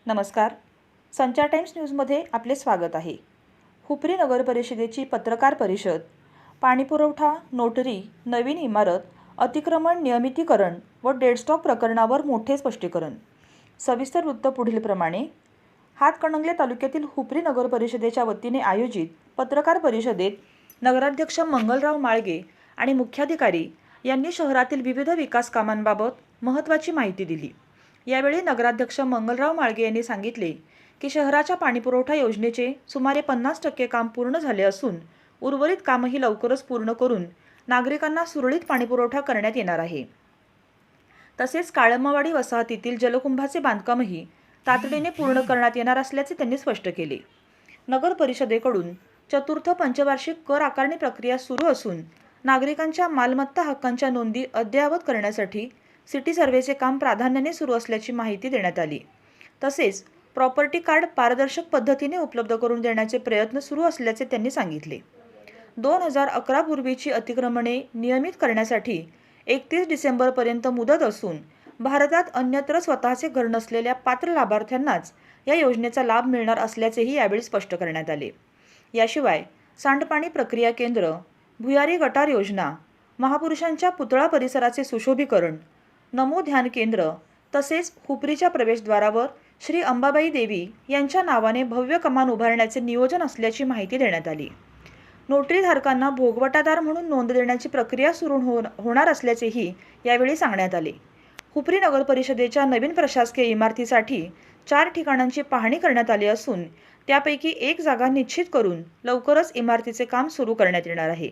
नमस्कार. संचार टाइम्स न्यूजमध्ये आपले स्वागत आहे. हुपरी नगर परिषदेची पत्रकार परिषद. पाणीपुरवठा, नोटरी, नवीन इमारत, अतिक्रमण नियमितीकरण व डेडस्टॉक प्रकरणावर मोठे स्पष्टीकरण. सविस्तर वृत्त पुढीलप्रमाणे. हातकणंगले तालुक्यातील हुपरी नगर परिषदेच्या वतीने आयोजित पत्रकार परिषदेत नगराध्यक्ष मंगलराव माळगे आणि मुख्याधिकारी यांनी शहरातील विविध विकास कामांबाबत महत्त्वाची माहिती दिली. यावेळी नगराध्यक्ष मंगलराव माळगे यांनी सांगितले की शहराच्या पाणीपुरवठा योजनेचे सुमारे 50% काम पूर्ण झाले असून उर्वरित कामही लवकरच पूर्ण करून नागरिकांना सुरळीत पाणीपुरवठा करण्यात येणार आहे. तसेच काळंबवाडी वसाहतीतील जलकुंभाचे बांधकामही तातडीने पूर्ण करण्यात येणार असल्याचे त्यांनी स्पष्ट केले. नगर परिषदेकडून चतुर्थ पंचवार्षिक कर आकारणी प्रक्रिया सुरू असून नागरिकांच्या मालमत्ता हक्कांच्या नोंदी अद्ययावत करण्यासाठी सिटी सर्व्हेचे काम प्राधान्याने सुरू असल्याची माहिती देण्यात आली. तसेच प्रॉपर्टी कार्ड पारदर्शक पद्धतीने उपलब्ध करून देण्याचे प्रयत्न सुरू असल्याचे त्यांनी सांगितले. 2011 पूर्वीची अतिक्रमणे नियमित करण्यासाठी 31 डिसेंबरपर्यंत मुदत असून भारतात अन्यत्र स्वतःचे घर नसलेल्या पात्र लाभार्थ्यांनाच या योजनेचा लाभ मिळणार असल्याचेही यावेळी स्पष्ट करण्यात आले. याशिवाय सांडपाणी प्रक्रिया केंद्र, भुयारी गटार योजना, महापुरुषांच्या पुतळा परिसराचे सुशोभीकरण, नमो ध्यान केंद्र तसेच हुपरीच्या प्रवेशद्वारावर श्री अंबाबाई देवी यांच्या नावाने भव्य कमान उभारण्याचे नियोजन असल्याची माहिती देण्यात आली. नोटरीधारकांना भोगवटादार म्हणून नोंद देण्याची प्रक्रिया सुरू होणार असल्याचेही यावेळी सांगण्यात आले. हुपरी नगर परिषदेच्या नवीन प्रशासकीय इमारतीसाठी 4 ठिकाणांची पाहणी करण्यात आली असून त्यापैकी एक जागा निश्चित करून लवकरच इमारतीचे काम सुरू करण्यात येणार आहे.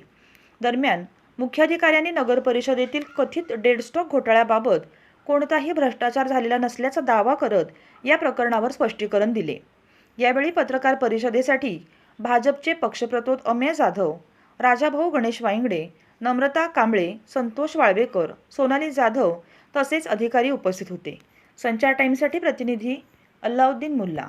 दरम्यान मुख्याधिकाऱ्यांनी नगर परिषदेतील कथित डेडस्टॉक घोटाळ्याबाबत कोणताही भ्रष्टाचार झालेला नसल्याचा दावा करत या प्रकरणावर स्पष्टीकरण दिले. यावेळी पत्रकार परिषदेसाठी भाजपचे पक्षप्रतोद अमेय जाधव, राजाभाऊ गणेश वाईंगडे, नम्रता कांबळे, संतोष वाळवेकर, सोनाली जाधव तसेच अधिकारी उपस्थित होते. संचार टाइम्ससाठी प्रतिनिधी अल्लाउद्दीन मुल्ला.